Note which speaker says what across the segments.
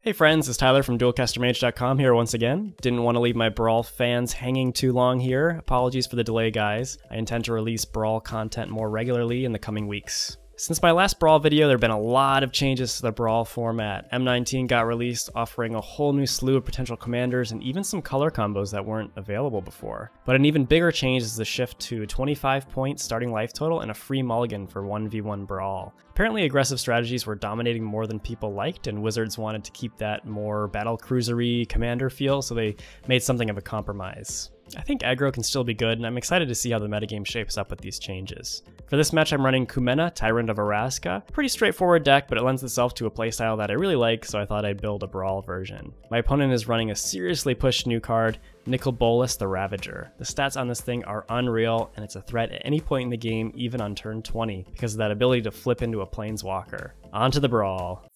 Speaker 1: Hey friends, it's Tyler from Duelcastermage.com here once again. Didn't want to leave my Brawl fans hanging too long here. Apologies for the delay, guys. I intend to release Brawl content more regularly in the coming weeks. Since my last Brawl video, there have been a lot of changes to the Brawl format. M19 got released, offering a whole new slew of potential commanders and even some color combos that weren't available before. But an even bigger change is the shift to a 25-point starting life total and a free mulligan for 1v1 Brawl. Apparently aggressive strategies were dominating more than people liked, and Wizards wanted to keep that more battlecruiser-y commander feel, so they made something of a compromise. I think aggro can still be good, and I'm excited to see how the metagame shapes up with these changes. For this match, I'm running Kumena, Tyrant of Orazca. Pretty straightforward deck, but it lends itself to a playstyle that I really like, so I thought I'd build a Brawl version. My opponent is running a seriously pushed new card, Nicol Bolas, the Ravager. The stats on this thing are unreal, and it's a threat at any point in the game, even on turn 20, because of that ability to flip into a planeswalker. On to the Brawl.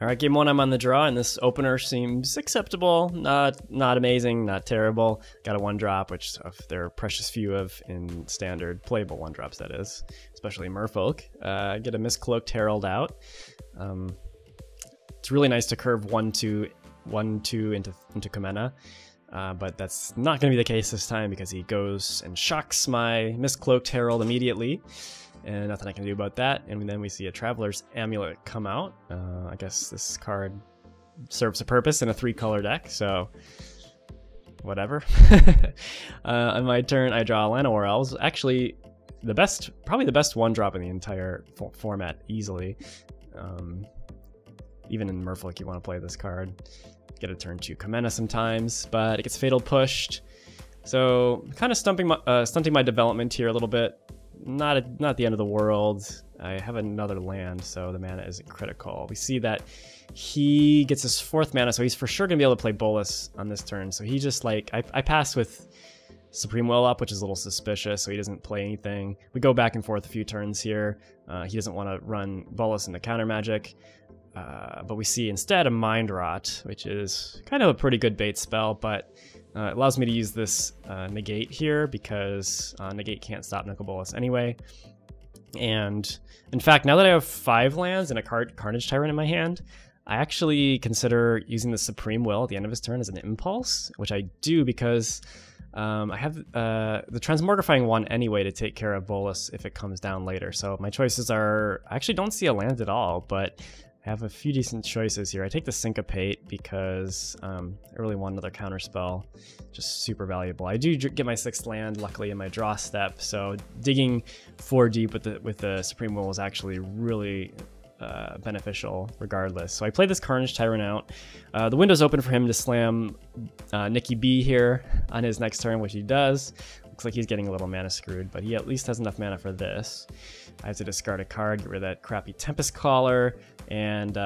Speaker 1: Alright, game one, I'm on the draw, and this opener seems acceptable. Not amazing, not terrible. Got a 1-drop, which there are precious few of in standard, playable 1-drops that is, especially Merfolk. Get a Miscloaked Herald out. It's really nice to curve 1-2 into Kumena, but that's not going to be the case this time because he goes and shocks my Miscloaked Herald immediately. And nothing I can do about that. And then we see a Traveler's Amulet come out. I guess this card serves a purpose in a 3-color deck, so whatever. On my turn, I draw Llanowar Elves. Actually, probably the best 1-drop in the entire format, easily. Even in Merfolk, you want to play this card. Get a turn 2 Kumena sometimes, but it gets Fatal Pushed. So kind of stunting my development here a little bit. Not the end of the world. I have another land, so the mana isn't critical. We see that he gets his 4th mana, so he's for sure gonna be able to play Bolas on this turn. So he just like, I pass with Supreme Will up, which is a little suspicious, so he doesn't play anything. We go back and forth a few turns here. He doesn't want to run Bolas into counter magic. But we see instead a Mind Rot, which is kind of a pretty good bait spell, but it allows me to use this negate here because negate can't stop Nicol Bolas anyway. And in fact, now that I have 5 lands and a Carnage Tyrant in my hand, I actually consider using the Supreme Will at the end of his turn as an impulse, which I do because I have the Transmogrifying one anyway to take care of Bolas if it comes down later. So my choices are, I actually don't see a land at all, but I have a few decent choices here. I take the Syncopate because I really want another counterspell, just super valuable. I do get my 6th land, luckily, in my draw step, so digging 4 deep with the Supreme Will is actually really beneficial regardless. So I play this Carnage Tyrant out. The window's open for him to slam Nicky B here on his next turn, which he does. Looks like he's getting a little mana screwed, but he at least has enough mana for this. I have to discard a card, get rid of that crappy Tempest Caller, and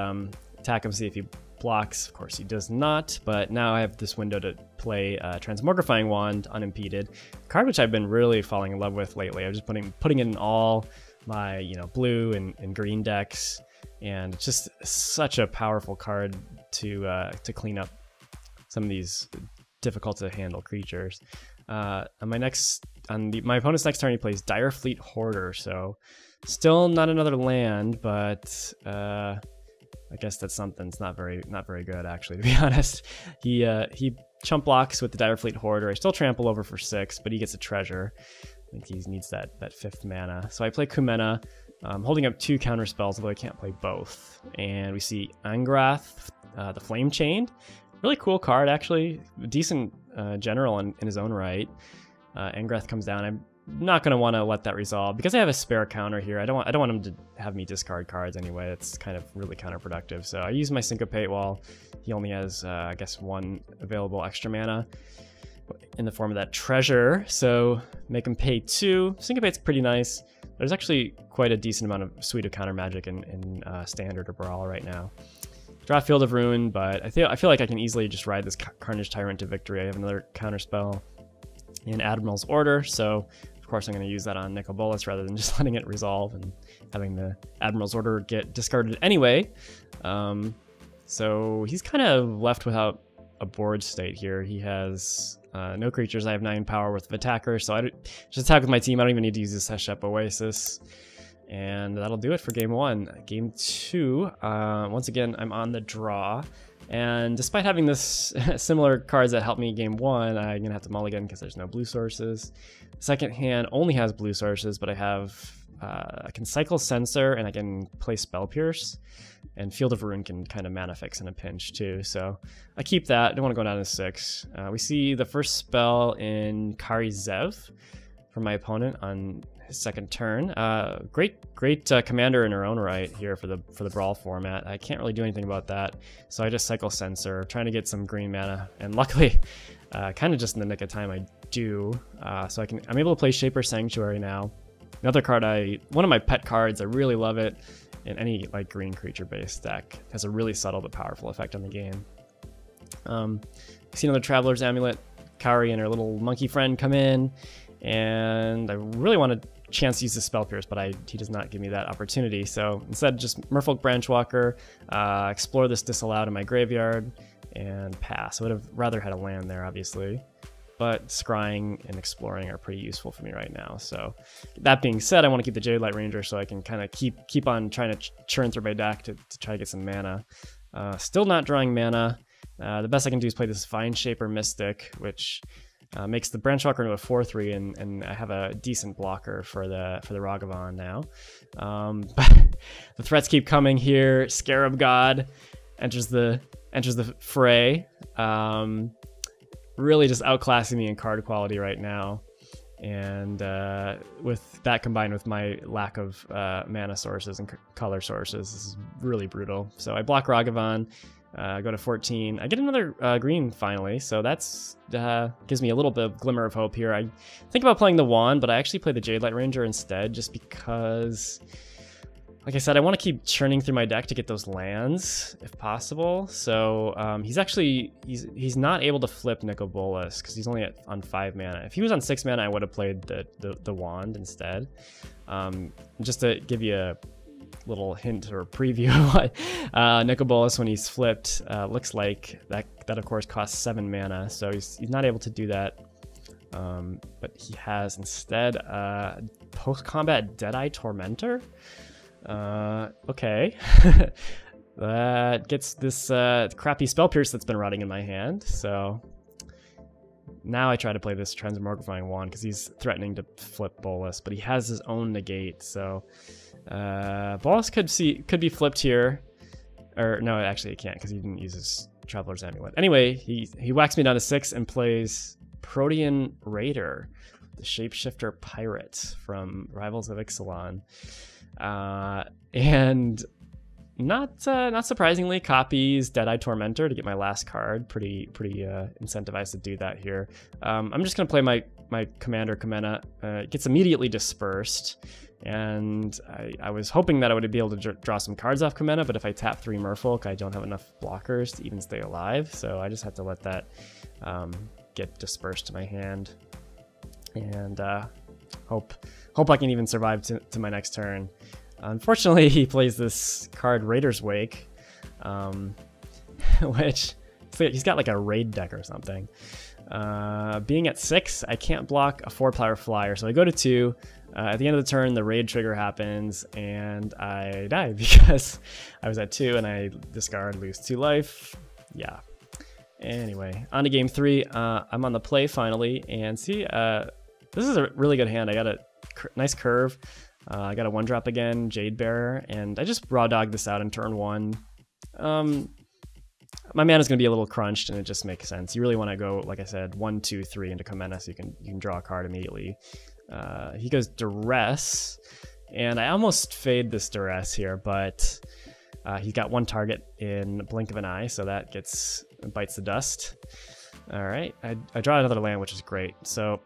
Speaker 1: attack him, see if he blocks. Of course he does not, but now I have this window to play Transmogrifying Wand unimpeded. A card which I've been really falling in love with lately. I'm just putting it in all my blue and green decks, and it's just such a powerful card to clean up some of these difficult to handle creatures. On my opponent's next turn, he plays Direfleet Hoarder, so still not another land, but I guess that's something. It's not very good, actually, to be honest. He chump blocks with the Direfleet Hoarder. I still trample over for 6, but he gets a treasure. I think he needs that 5th mana. So I play Kumena, holding up 2 counter spells, although I can't play both. And we see Angrath, the Flame Chained. Really cool card, actually. Decent general in his own right. Angrath comes down. I'm not going to want to let that resolve because I have a spare counter here. I don't want him to have me discard cards anyway. It's kind of really counterproductive. So I use my Syncopate while he only has, I guess, 1 available extra mana in the form of that treasure. So make him pay 2. Syncopate's pretty nice. There's actually quite a decent amount of suite of counter magic in Standard or Brawl right now. Draw Field of Ruin, but I feel like I can easily just ride this Carnage Tyrant to victory. I have another counterspell in Admiral's Order, so of course I'm going to use that on Nicol Bolas rather than just letting it resolve and having the Admiral's Order get discarded anyway. So he's kind of left without a board state here. He has no creatures. I have 9 power with Attacker, so I just attack with my team. I don't even need to use this Heshep Oasis. And that'll do it for game 1. Game 2, once again, I'm on the draw. And despite having this similar cards that helped me game 1, I'm going to have to mulligan because there's no blue sources. Second hand only has blue sources, but I can cycle Censor and I can play Spell Pierce. And Field of Ruin can kind of mana fix in a pinch too. So I keep that. I don't want to go down to 6. We see the first spell in Kari Zev from my opponent on his second turn. Great commander in her own right here for the Brawl format. I can't really do anything about that, so I just cycle Censor, trying to get some green mana, and luckily, kind of just in the nick of time, I do. So I'm able to play Shaper Sanctuary now. Another card one of my pet cards. I really love it in any like green creature based deck. It has a really subtle but powerful effect on the game. See another Traveler's Amulet. Kari and her little monkey friend come in. And I really want a chance to use the Spell Pierce, but he does not give me that opportunity. So instead, just Merfolk Branchwalker, explore this disallowed in my graveyard, and pass. I would have rather had a land there, obviously. But scrying and exploring are pretty useful for me right now. So that being said, I want to keep the Jade Light Ranger so I can kind of keep on trying to churn through my deck to try to get some mana. Still not drawing mana. The best I can do is play this Vine Shaper Mystic, which makes the Branchwalker into a 4/3, and I have a decent blocker for the Ragavan now. But the threats keep coming here. Scarab God enters the fray. Really just outclassing me in card quality right now. And with that combined with my lack of mana sources and color sources, this is really brutal. So I block Ragavan, go to 14. I get another green finally, so that's gives me a little bit of glimmer of hope here. I think about playing the Wand, but I actually play the Jade Light Ranger instead, just because, like I said, I want to keep churning through my deck to get those lands if possible. So he's not able to flip Nicol Bolas because he's only on 5 mana. If he was on 6 mana, I would have played the Wand instead. Just to give you a little hint or preview of what Nicol Bolas, when he's flipped, looks like. That of course costs 7 mana, so he's not able to do that. But he has instead post-combat Deadeye Tormentor. Okay. That gets this crappy Spell Pierce that's been rotting in my hand. So now I try to play this Transmogrifying Wand because he's threatening to flip Bolas, but he has his own negate. So Bolas could be flipped here, or no, actually he can't because he didn't use his Traveler's Amulet. Anyway, he whacks me down to 6 and plays Protean Raider, the Shapeshifter Pirate from Rivals of Ixalan. And not surprisingly, copies Deadeye Tormentor to get my last card. Pretty incentivized to do that here. I'm just gonna play my commander Kumena. It gets immediately dispersed, and I was hoping that I would be able to draw some cards off Kumena, but if I tap 3 Merfolk, I don't have enough blockers to even stay alive. So I just have to let that get dispersed to my hand, and hope I can even survive to my next turn. Unfortunately, he plays this card Raider's Wake, which he's got like a raid deck or something. Being at 6, I can't block a 4-power flyer, so I go to 2. At the end of the turn, the raid trigger happens, and I die because I was at 2 and I discard, lose 2 life. Yeah. Anyway, on to game 3. I'm on the play finally, and see, this is a really good hand. I got a nice curve. I got a 1-drop again, Jade Bearer, and I just raw dog this out in turn 1. My mana's going to be a little crunched, and it just makes sense. You really want to go, like I said, 1, 2, 3 into Kumena, so you can draw a card immediately. He goes Duress, and I almost fade this Duress here, but he's got 1 target in the blink of an eye, so that bites the dust. All right, I draw another land, which is great. So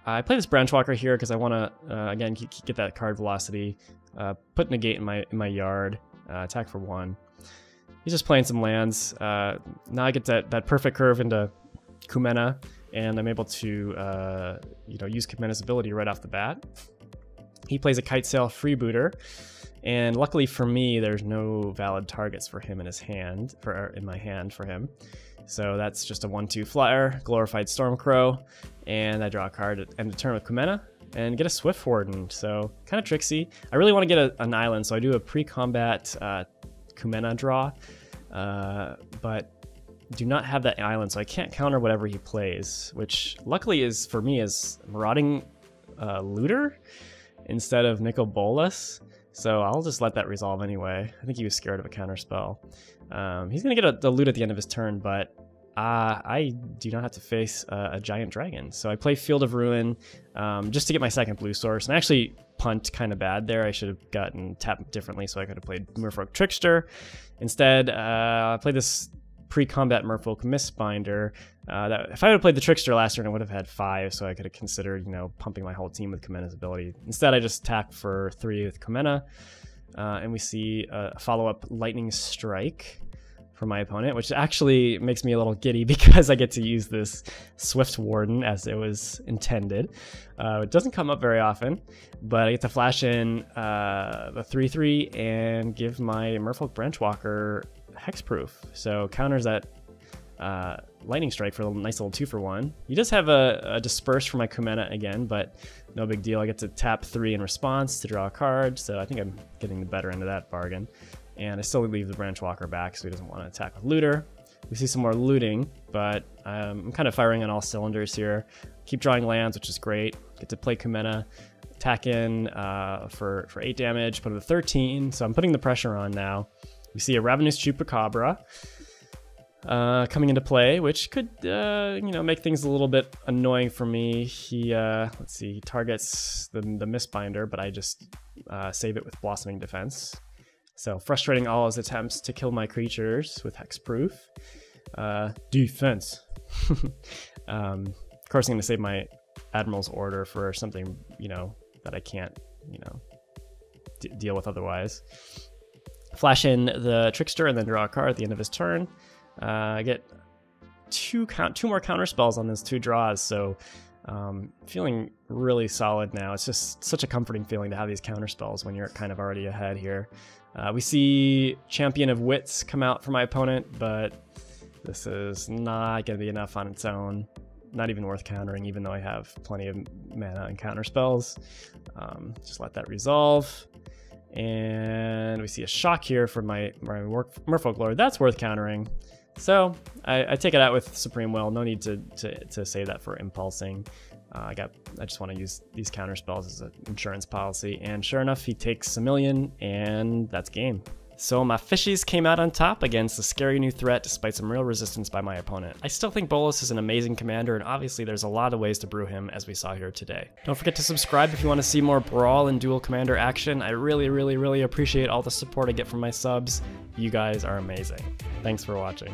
Speaker 1: I play this Branchwalker here because I want to, again, get that card velocity, put Negate in my yard, attack for 1. He's just playing some lands. Now I get that perfect curve into Kumena, and I'm able to use Kumena's ability right off the bat. He plays a Kitesail Freebooter, and luckily for me, there's no valid targets for him in my hand for him. So that's just a 1/2 flyer, Glorified Stormcrow, and I draw a card at end of turn with Kumena. and get a Swift Warden. So kind of tricksy. I really want to get an island, so I do a pre-combat Kumena draw, but do not have that island, so I can't counter whatever he plays, which luckily is for me is Marauding Looter instead of Nicol Bolas. So I'll just let that resolve anyway. I think he was scared of a counter spell. He's gonna get the loot at the end of his turn, but I do not have to face a giant dragon. So I play Field of Ruin just to get my second blue source, and I actually punt kind of bad there. I should have gotten tapped differently, so I could have played Merfolk Trickster. Instead, I played this pre-combat Merfolk Mistbinder. That if I would have played the Trickster last turn, I would have had 5, so I could have considered, pumping my whole team with Kumena's ability. Instead, I just attack for 3 with Kumena, and we see a follow-up Lightning Strike from my opponent, which actually makes me a little giddy because I get to use this Swift Warden as it was intended. It doesn't come up very often, but I get to flash in the 3/3 and give my Merfolk Branchwalker hexproof, so counters that Lightning Strike for a nice little 2-for-1. He does have a Disperse for my Kumena again, but no big deal. I get to tap 3 in response to draw a card, so I think I'm getting the better end of that bargain. And I still leave the Branchwalker back, so he doesn't want to attack with Looter. We see some more looting, but I'm kind of firing on all cylinders here. Keep drawing lands, which is great. Get to play Kumena, attack in for 8 damage, put him to 13, so I'm putting the pressure on now. We see a Ravenous Chupacabra coming into play, which could, make things a little bit annoying for me. He, let's see, he targets the Mistbinder, but I just save it with Blossoming Defense. So frustrating all his attempts to kill my creatures with hexproof. Defense. Of course, I'm going to save my Admiral's Order for something, that I can't, deal with otherwise. Flash in the Trickster and then draw a card at the end of his turn. I get two more counter spells on those 2 draws, so feeling really solid now. It's just such a comforting feeling to have these counter spells when you're kind of already ahead here. We see Champion of Wits come out for my opponent, but this is not going to be enough on its own. Not even worth countering, even though I have plenty of mana and counter spells. Just let that resolve. And we see a Shock here for my Merfolk Lord. That's worth countering. So I take it out with Supreme Will. No need to save that for impulsing. I just want to use these counter spells as an insurance policy. And sure enough, he takes a million, and that's game. So my fishies came out on top against a scary new threat despite some real resistance by my opponent. I still think Bolas is an amazing commander, and obviously there's a lot of ways to brew him, as we saw here today. Don't forget to subscribe if you want to see more Brawl and Duel Commander action. I really, really, really appreciate all the support I get from my subs. You guys are amazing. Thanks for watching.